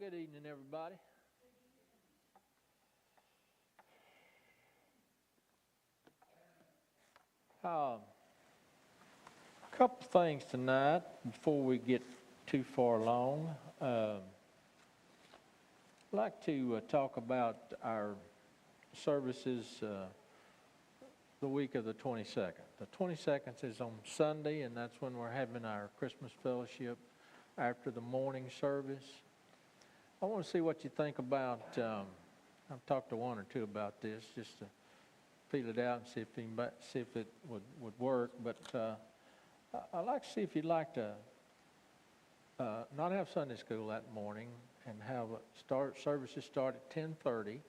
Good evening, everybody. A couple things tonight before we get too far along. I'd like to talk about our services the week of the 22nd. The 22nd is on Sunday, and that's when we're having our Christmas fellowship after the morning service. I want to see what you think about, I've talked to one or two about this just to feel it out and see if it would work. But I'd like to see if you'd like to not have Sunday school that morning and have services start at 10:30,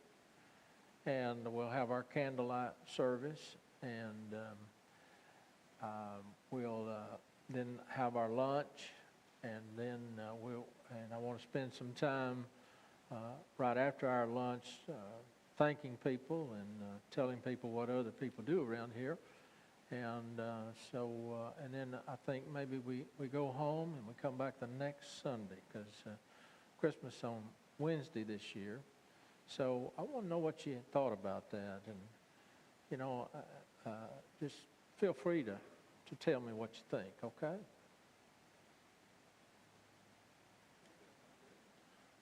and we'll have our candlelight service, and we'll then have our lunch, and then I want to spend some time right after our lunch thanking people and telling people what other people do around here. And and then I think maybe we go home and we come back the next Sunday, because Christmas on Wednesday this year. So I want to know what you thought about that. And, just feel free to tell me what you think, okay?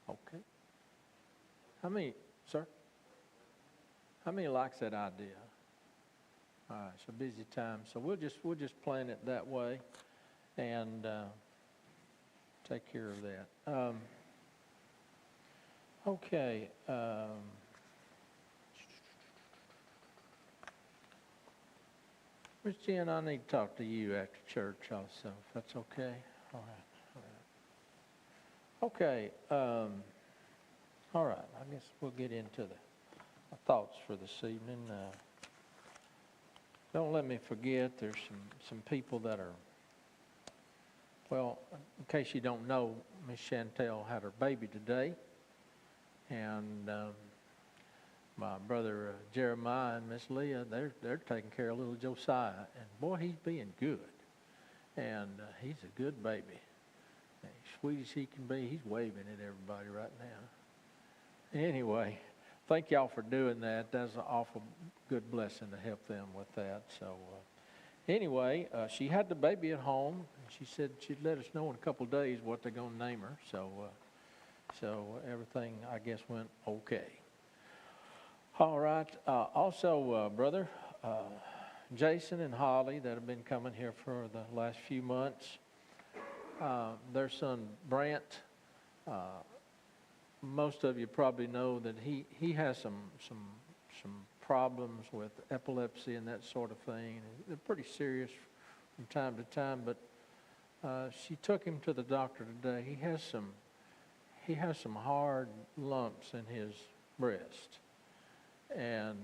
Okay. How many, sir? How many likes that idea? All right, it's a busy time, so we'll just plan it that way, and take care of that. Okay. Miss Jen, I need to talk to you after church also, if that's okay. All right. Okay. All right. I guess we'll get into the thoughts for this evening. Don't let me forget, there's some people that are, well, in case you don't know, Miss Chantel had her baby today, and my brother Jeremiah and Miss Leah, they're taking care of little Josiah, and boy, he's being good, and he's a good baby. As sweet as he can be, he's waving at everybody right now. Anyway, thank y'all for doing that. That's an awful good blessing to help them with that. So anyway, she had the baby at home, and she said she'd let us know in a couple of days what they're going to name her. So everything, I guess, went okay. All right. Also, brother Jason and Holly that have been coming here for the last few months. Their son Brant, most of you probably know that he has some problems with epilepsy and that sort of thing. They're pretty serious from time to time, but she took him to the doctor today. He has some hard lumps in his breast, and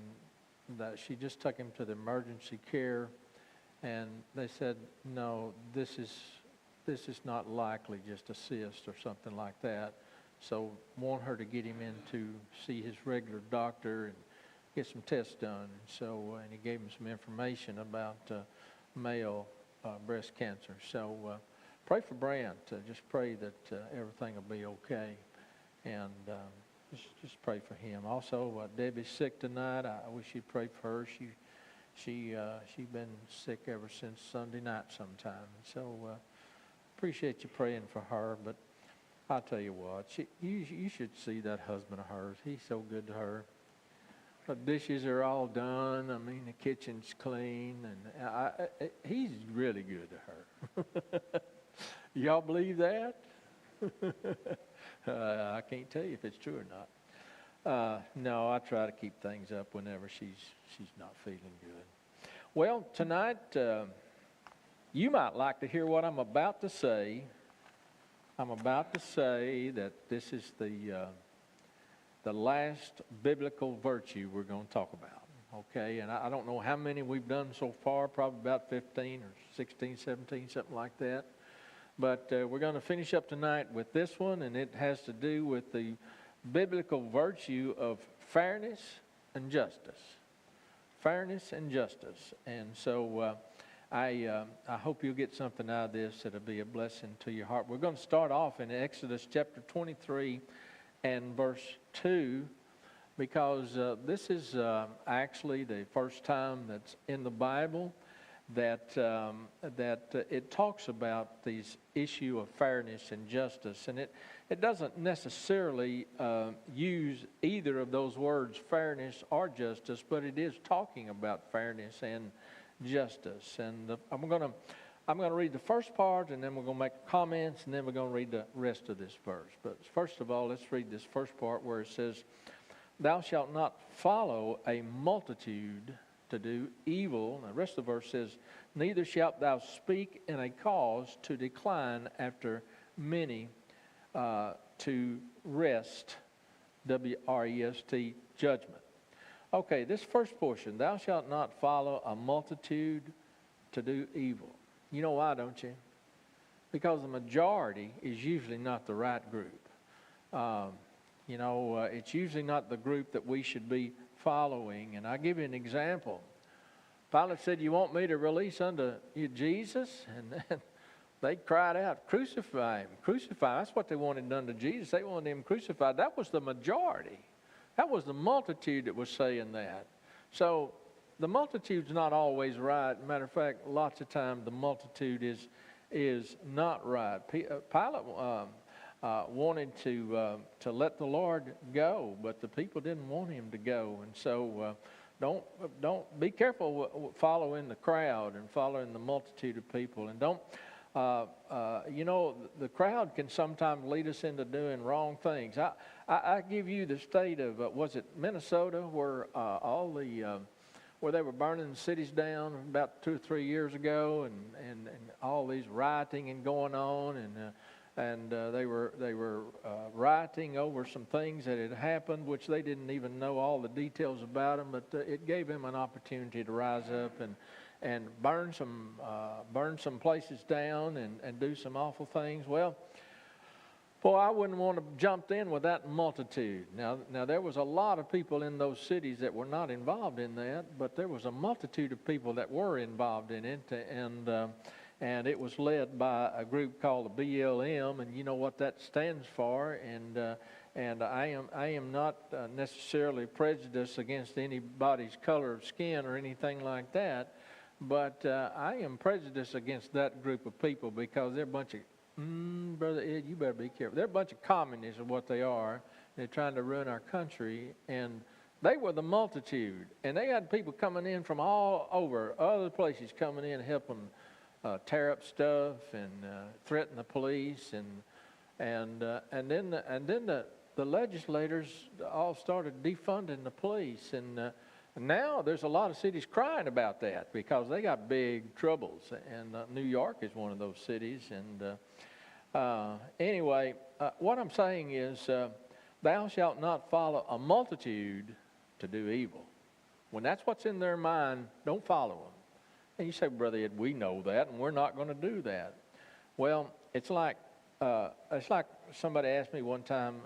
that she just took him to the emergency care, and they said, no, this is not likely just a cyst or something like that. So want her to get him in to see his regular doctor and get some tests done. And he gave him some information about male breast cancer. So pray for Brant. Just pray that everything will be okay. And just pray for him. Also, Debbie's sick tonight. I wish you'd pray for her. She's been sick ever since Sunday night sometime. So appreciate you praying for her. But I'll tell you what, you should see that husband of hers. He's so good to her. The dishes are all done. I mean, the kitchen's clean, and he's really good to her. Y'all believe that? I can't tell you if it's true or not. No, I try to keep things up whenever she's not feeling good. Well, tonight, you might like to hear what I'm about to say. I'm about to say that this is the last biblical virtue we're going to talk about, okay? And I don't know how many we've done so far, probably about 15 or 16, 17, something like that. But we're going to finish up tonight with this one, and it has to do with the biblical virtue of fairness and justice. Fairness and justice. And so I hope you'll get something out of this that'll be a blessing to your heart. We're going to start off in Exodus chapter 23 and verse 2, because this is actually the first time that's in the Bible that it talks about this issue of fairness and justice. And it doesn't necessarily use either of those words, fairness or justice, but it is talking about fairness and justice. And I'm going to read the first part, and then we're going to make comments, and then we're going to read the rest of this verse. But first of all, let's read this first part where it says, "Thou shalt not follow a multitude to do evil." And the rest of the verse says, "Neither shalt thou speak in a cause to decline after many to rest," W-R-E-S-T, judgment. Okay, this first portion, "Thou shalt not follow a multitude to do evil." You know why, don't you? Because the majority is usually not the right group. It's usually not the group that we should be following. And I'll give you an example. Pilate said, "You want me to release unto you Jesus?" And they cried out, "Crucify him, crucify him." That's what they wanted done to Jesus. They wanted him crucified. That was the majority. That was the multitude that was saying that. So the multitude's not always right. Matter of fact, lots of times the multitude is not right. Pilate wanted to let the Lord go, but the people didn't want him to go. And so don't be careful following the crowd and following the multitude of people. And don't the crowd can sometimes lead us into doing wrong things. I give you the state of was it Minnesota, where where they were burning the cities down about 2 or 3 years ago, and all these rioting and going on, and they were rioting over some things that had happened, which they didn't even know all the details about them, but it gave them an opportunity to rise up and burn some places down and do some awful things. Well, boy, I wouldn't want to jump in with that multitude. Now there was a lot of people in those cities that were not involved in that, but there was a multitude of people that were involved in it, and it was led by a group called the BLM, and you know what that stands for. And I am not necessarily prejudiced against anybody's color of skin or anything like that, but I am prejudiced against that group of people because they're a bunch of Brother Ed, you better be careful. They're a bunch of communists is what they are. They're trying to ruin our country. And they were the multitude. And they had people coming in from all over, other places coming in to help them tear up stuff and threaten the police. And then the legislators all started defunding the police. And now there's a lot of cities crying about that because they got big troubles. And New York is one of those cities. And anyway, what I'm saying is, "Thou shalt not follow a multitude to do evil." When that's what's in their mind, don't follow them. And you say, "Brother Ed, we know that, and we're not going to do that." Well, it's like somebody asked me one time.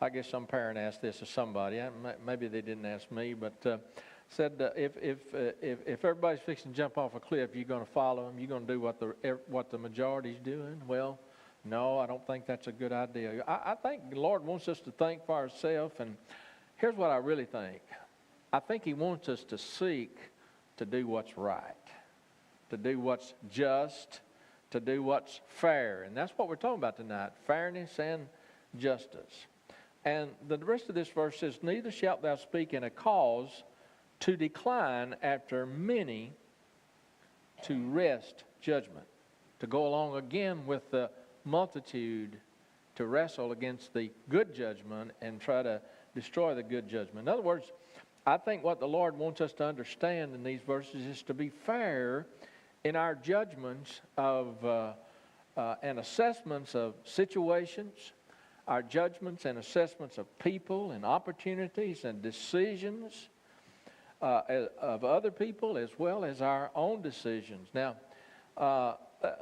I guess some parent asked this of somebody. Maybe they didn't ask me, but said if everybody's fixing to jump off a cliff, you're going to follow them. You're going to do what the majority's doing. Well, no, I don't think that's a good idea. I think the Lord wants us to think for ourselves, and here's what I really think. I think He wants us to seek to do what's right, to do what's just, to do what's fair, and that's what we're talking about tonight: fairness and justice. And the rest of this verse says, "Neither shalt thou speak in a cause to decline after many to wrest judgment." To go along again with the multitude to wrestle against the good judgment and try to destroy the good judgment. In other words, I think what the Lord wants us to understand in these verses is to be fair in our judgments of and assessments of situations, our judgments and assessments of people and opportunities and decisions of other people, as well as our own decisions. Now,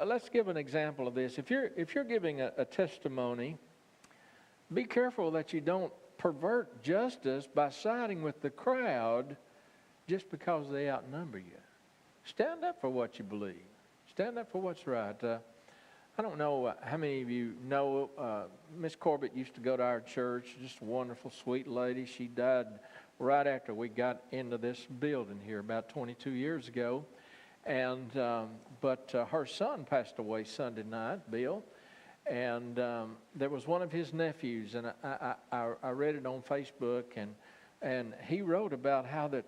let's give an example of this. If you're giving a testimony, be careful that you don't pervert justice by siding with the crowd just because they outnumber you. Stand up for what you believe. Stand up for what's right. I don't know how many of you know Miss Corbett used to go to our church, just a wonderful, sweet lady. She died right after we got into this building here about 22 years ago. And but her son passed away Sunday night, Bill. And there was one of his nephews, and I read it on Facebook, and he wrote about how that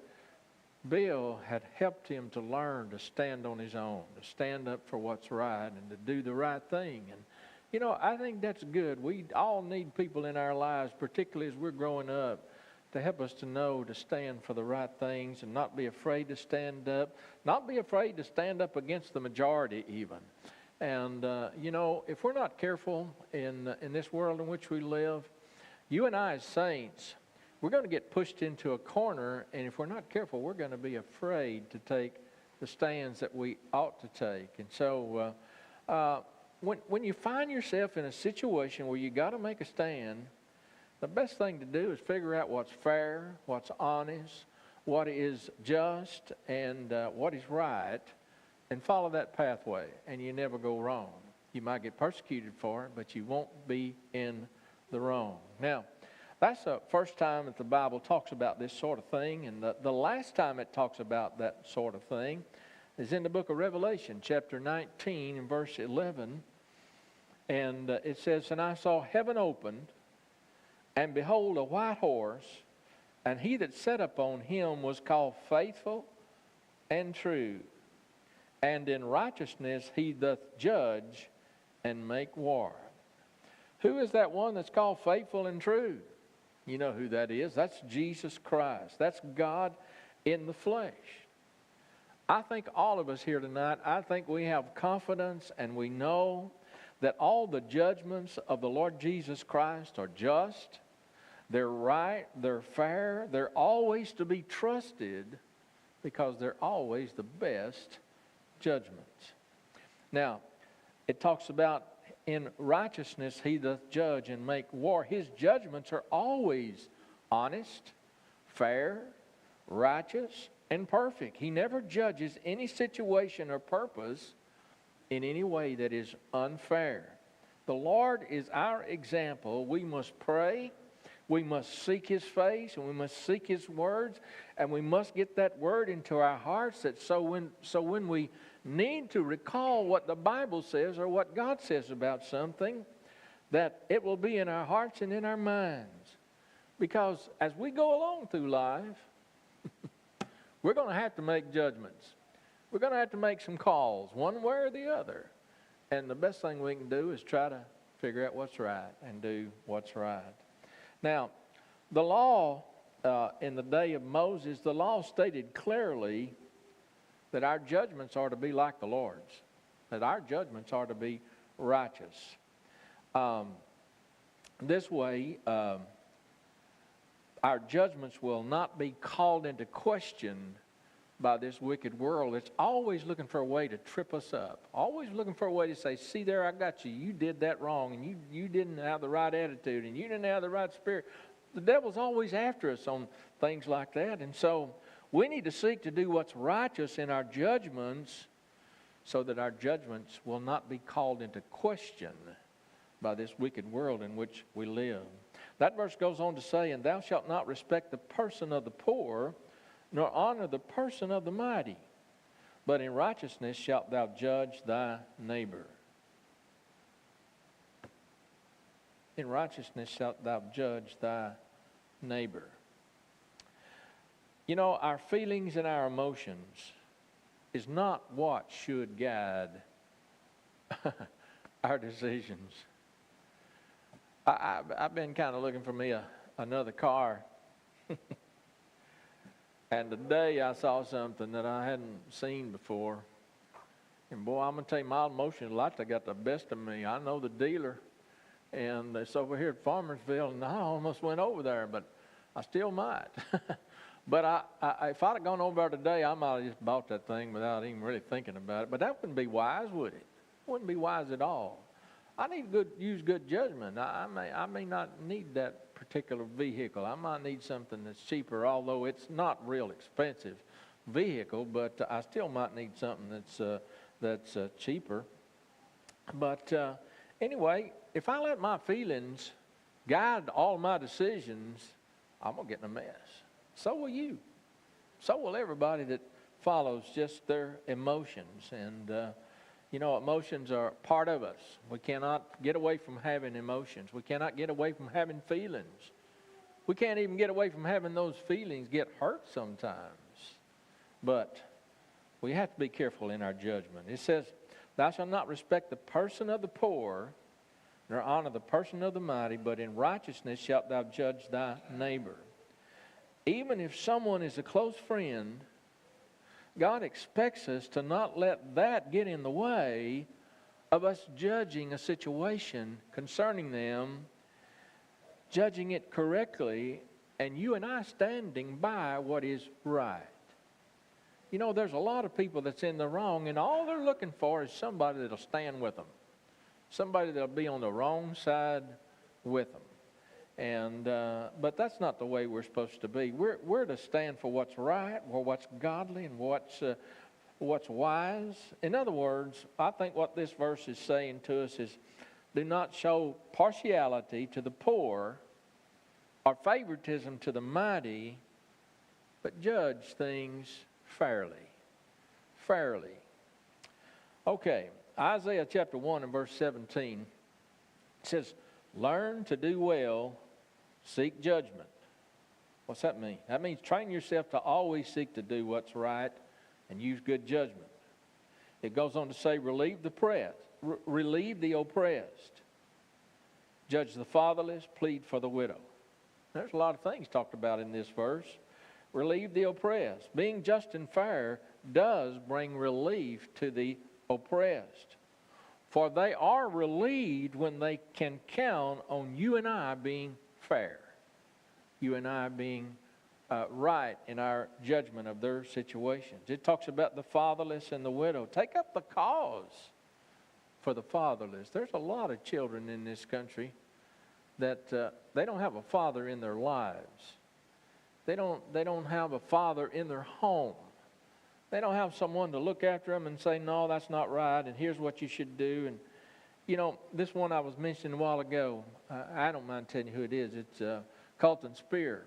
Bill had helped him to learn to stand on his own, to stand up for what's right and to do the right thing. And, you know, I think that's good. We all need people in our lives, particularly as we're growing up, to help us to know to stand for the right things and not be afraid to stand up, not be afraid to stand up against the majority even. And, you know, if we're not careful in this world in which we live, you and I as saints, we're going to get pushed into a corner, and if we're not careful, we're going to be afraid to take the stands that we ought to take. And so when you find yourself in a situation where you got to make a stand, the best thing to do is figure out what's fair, what's honest, what is just, and what is right, and follow that pathway, and you never go wrong. You might get persecuted for it, but you won't be in the wrong. Now, that's the first time that the Bible talks about this sort of thing, and the last time it talks about that sort of thing is in the book of Revelation, chapter 19 and verse 11, and it says, "And I saw heaven opened, and behold, a white horse, and he that sat upon him was called Faithful and True, and in righteousness he doth judge and make war." Who is that one that's called faithful and true? You know who that is. That's Jesus Christ. That's God in the flesh. I think all of us here tonight, I think we have confidence and we know that all the judgments of the Lord Jesus Christ are just, they're right, they're fair, they're always to be trusted because they're always the best judgments. Now, it talks about in righteousness he doth judge and make war. His judgments are always honest, fair, righteous, and perfect. He never judges any situation or purpose in any way that is unfair. The Lord is our example. We must pray, we must seek His face, and we must seek His words, and we must get that word into our hearts that so when we need to recall what the Bible says or what God says about something, that it will be in our hearts and in our minds. Because as we go along through life, we're going to have to make judgments. We're going to have to make some calls, one way or the other. And the best thing we can do is try to figure out what's right and do what's right. Now, the law in the day of Moses, the law stated clearly that our judgments are to be like the Lord's, that our judgments are to be righteous. This way, our judgments will not be called into question by this wicked world. It's always looking for a way to trip us up, always looking for a way to say, see there, I got you. You did that wrong, and you didn't have the right attitude, and you didn't have the right spirit. The devil's always after us on things like that, and so we need to seek to do what's righteous in our judgments so that our judgments will not be called into question by this wicked world in which we live. That verse goes on to say, "And thou shalt not respect the person of the poor, nor honor the person of the mighty, but in righteousness shalt thou judge thy neighbor." In righteousness shalt thou judge thy neighbor. You know, our feelings and our emotions is not what should guide our decisions. I've been kind of looking for me another car. And today I saw something that I hadn't seen before. And boy, I'm going to tell you, my emotions like they got the best of me. I know the dealer, and it's over here at Farmersville, and I almost went over there, but I still might. But if I'd have gone over there today, I might have just bought that thing without even really thinking about it. But that wouldn't be wise, would it? It wouldn't be wise at all. I need to use good judgment. I may not need that particular vehicle. I might need something that's cheaper, although it's not real expensive vehicle, but I still might need something that's cheaper. But anyway, if I let my feelings guide all my decisions, I'm going to get in a mess. So will you. So will everybody that follows just their emotions. And, emotions are part of us. We cannot get away from having emotions. We cannot get away from having feelings. We can't even get away from having those feelings get hurt sometimes. But we have to be careful in our judgment. It says, thou shalt not respect the person of the poor, nor honor the person of the mighty, but in righteousness shalt thou judge thy neighbor. Even if someone is a close friend, God expects us to not let that get in the way of us judging a situation concerning them, judging it correctly, and you and I standing by what is right. You know, there's a lot of people that's in the wrong, and all they're looking for is somebody that'll stand with them. Somebody that'll be on the wrong side with them. And but that's not the way we're supposed to be. We're to stand for what's right, or what's godly, and what's wise. In other words, I think what this verse is saying to us is, do not show partiality to the poor or favoritism to the mighty, but judge things fairly. Fairly. Okay, Isaiah chapter 1 and verse 17 says, learn to do well, seek judgment. What's that mean? That means train yourself to always seek to do what's right and use good judgment. It goes on to say, relieve the oppressed, judge the fatherless, plead for the widow. There's a lot of things talked about in this verse. Relieve the oppressed. Being just and fair does bring relief to the oppressed. For they are relieved when they can count on you and I being fair. You and I being right in our judgment of their situations. It talks about the fatherless and the widow. Take up the cause for the fatherless. There's a lot of children in this country that they don't have a father in their lives. They don't have a father in their home. They don't have someone to look after them and say, no, that's not right, and here's what you should do. And, you know, this one I was mentioning a while ago, I don't mind telling you who it is. It's Colton Spear.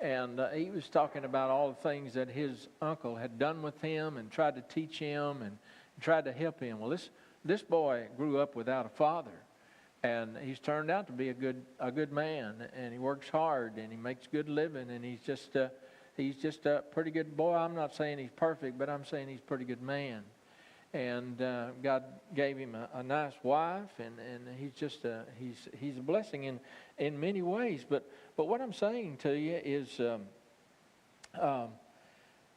And he was talking about all the things that his uncle had done with him and tried to teach him and tried to help him. Well, this boy grew up without a father. And he's turned out to be a good man, and he works hard, and he makes good living, and he's just a pretty good boy. I'm not saying he's perfect, but I'm saying he's a pretty good man. And God gave him a nice wife, and he's just he's a blessing in many ways. But what I'm saying to you is,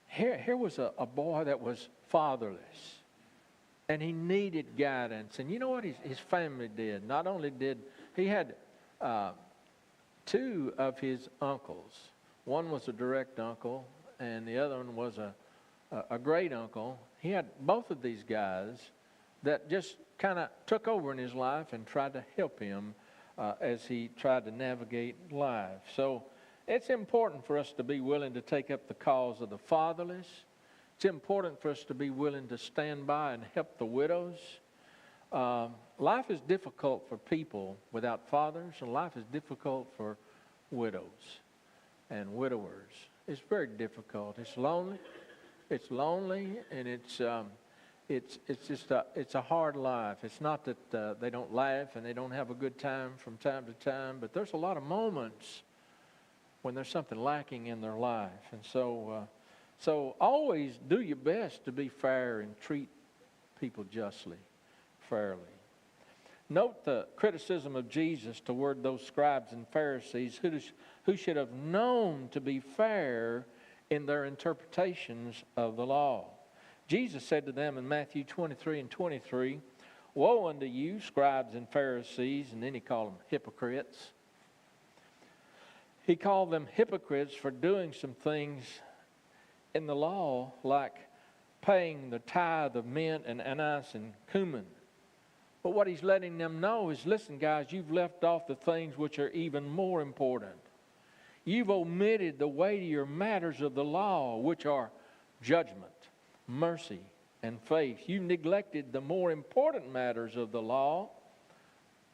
here was a boy that was fatherless. And he needed guidance. And you know what his family did? Not only did he had two of his uncles. One was a direct uncle, and the other one was a great uncle. He had both of these guys that just kind of took over in his life and tried to help him as he tried to navigate life. So it's important for us to be willing to take up the cause of the fatherless. It's important for us to be willing to stand by and help the widows. Life is difficult for people without fathers, and life is difficult for widows and widowers. It's very difficult. It's lonely. It's lonely, and it's a hard life. It's not that they don't laugh and they don't have a good time from time to time, but there's a lot of moments when there's something lacking in their life, and so always do your best to be fair and treat people justly, fairly. Note the criticism of Jesus toward those scribes and Pharisees who should have known to be fair in their interpretations of the law. Jesus said to them in Matthew 23 and 23, woe unto you, scribes and Pharisees, and then he called them hypocrites. He called them hypocrites for doing some things in the law, like paying the tithe of mint and anise and cumin. But what he's letting them know is, listen, guys, you've left off the things which are even more important. You've omitted the weightier matters of the law, which are judgment, mercy, and faith. You neglected the more important matters of the law,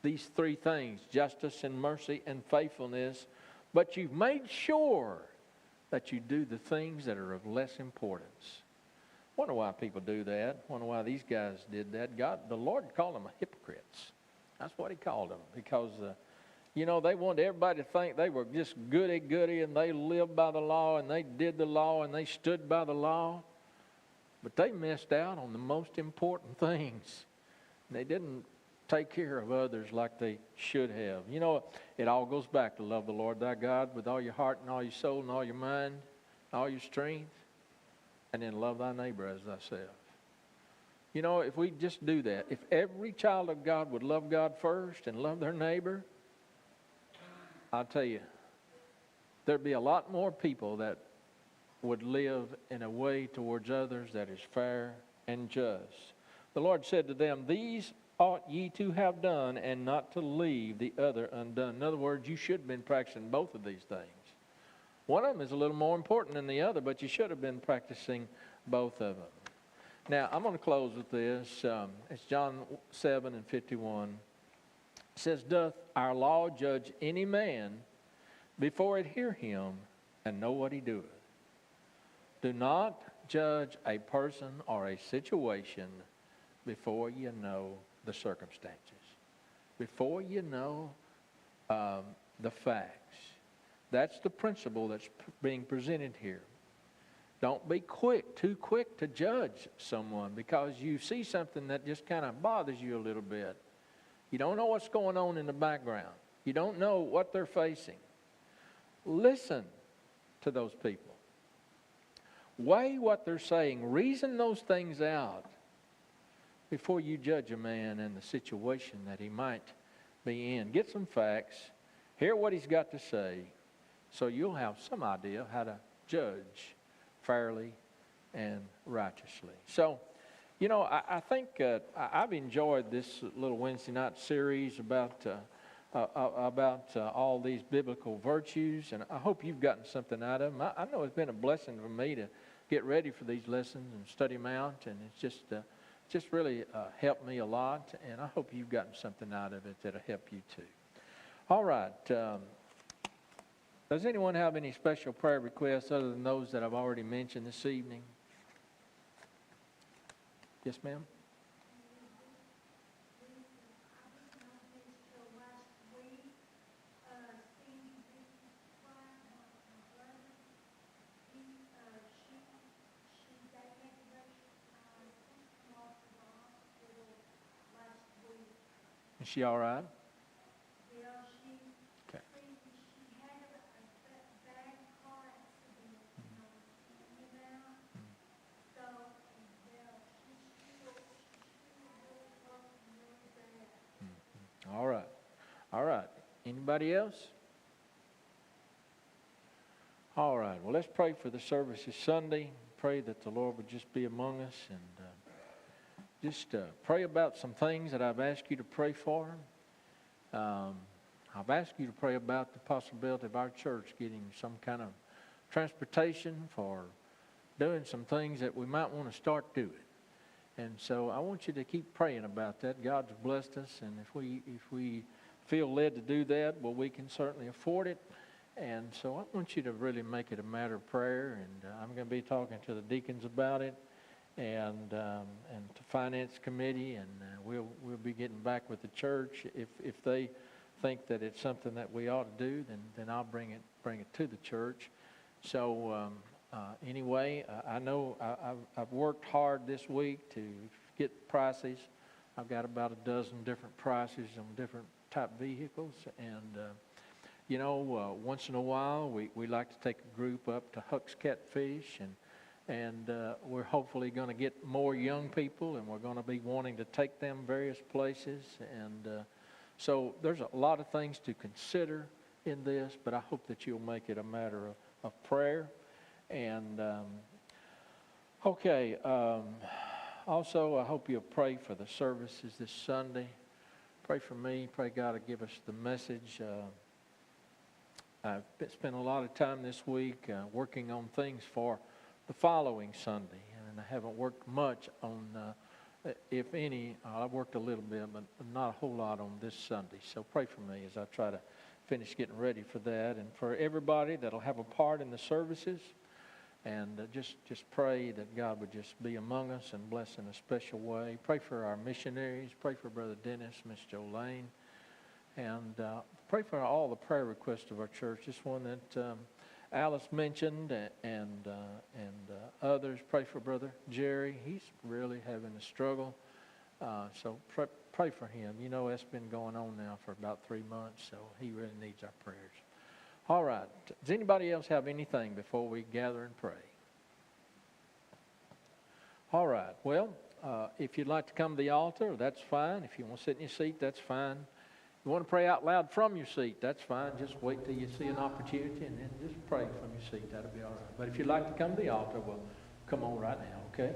these three things, justice and mercy and faithfulness, but you've made sure that you do the things that are of less importance. Wonder why people do that. Wonder why these guys did that. The Lord called them hypocrites. That's what he called them, because they wanted everybody to think they were just goody-goody and they lived by the law and they did the law and they stood by the law. But they missed out on the most important things. They didn't take care of others like they should have. It all goes back to love the Lord thy God with all your heart and all your soul and all your mind, all your strength, and then love thy neighbor as thyself. If we just do that, if every child of God would love God first and love their neighbor, I'll tell you, there'd be a lot more people that would live in a way towards others that is fair and just. The Lord said to them, "These ought ye to have done, and not to leave the other undone." In other words, you should have been practicing both of these things. One of them is a little more important than the other, but you should have been practicing both of them. Now, I'm going to close with this. It's John 7:51. It says, "Doth our law judge any man before it hear him and know what he doeth? Do not judge a person or a situation before you know the circumstances, before you know the facts." That's the principle that's being presented here. Don't be too quick to judge someone because you see something that just kind of bothers you a little bit. You don't know what's going on in the background. You don't know what they're facing. Listen to those people. Weigh what they're saying. Reason those things out before you judge a man and the situation that he might be in. Get some facts. Hear what he's got to say, so you'll have some idea how to judge fairly and righteously. So, I think I've enjoyed this little Wednesday night series about all these biblical virtues, and I hope you've gotten something out of them. I know it's been a blessing for me to get ready for these lessons and study them out, and it's just really helped me a lot, and I hope you've gotten something out of it that'll help you too. All right. Does anyone have any special prayer requests other than those that I've already mentioned this evening? Yes, ma'am? Is she all right? Okay. All right. All right. Anybody else? All right. Well, let's pray for the service this Sunday. Pray that the Lord would just be among us, and just pray about some things that I've asked you to pray for. I've asked you to pray about the possibility of our church getting some kind of transportation for doing some things that we might want to start doing. And so I want you to keep praying about that. God's blessed us, and if we feel led to do that, well, we can certainly afford it. And so I want you to really make it a matter of prayer, and I'm going to be talking to the deacons about it, and to finance committee, and we'll be getting back with the church. If they think that it's something that we ought to do, then I'll bring it to the church. So anyway, I know I've worked hard this week to get prices. I've got about a dozen different prices on different type vehicles, and once in a while we like to take a group up to Huck's Catfish, and we're hopefully going to get more young people, and we're going to be wanting to take them various places, and so there's a lot of things to consider in this, but I hope that you'll make it a matter of prayer. And also I hope you'll pray for the services this Sunday. Pray for me. Pray God to give us the message. I've spent a lot of time this week working on things for the following Sunday. and I haven't worked much on, if any, I've worked a little bit, but not a whole lot on this Sunday. So pray for me as I try to finish getting ready for that, and for everybody that'll have a part in the services. And just pray that God would just be among us and bless in a special way. Pray for our missionaries. Pray for Brother Dennis, Miss Jolene. And pray for all the prayer requests of our church. Just one that Alice mentioned and others. Pray for Brother Jerry. He's really having a struggle. So pray for him. You know, it's been going on now for about 3 months, so he really needs our prayers. All right. Does anybody else have anything before we gather and pray? All right. Well, if you'd like to come to the altar, that's fine. If you want to sit in your seat, that's fine. If you want to pray out loud from your seat, that's fine. Just wait till you see an opportunity and then just pray from your seat. That'll be all right. But if you'd like to come to the altar, well, come on right now, okay?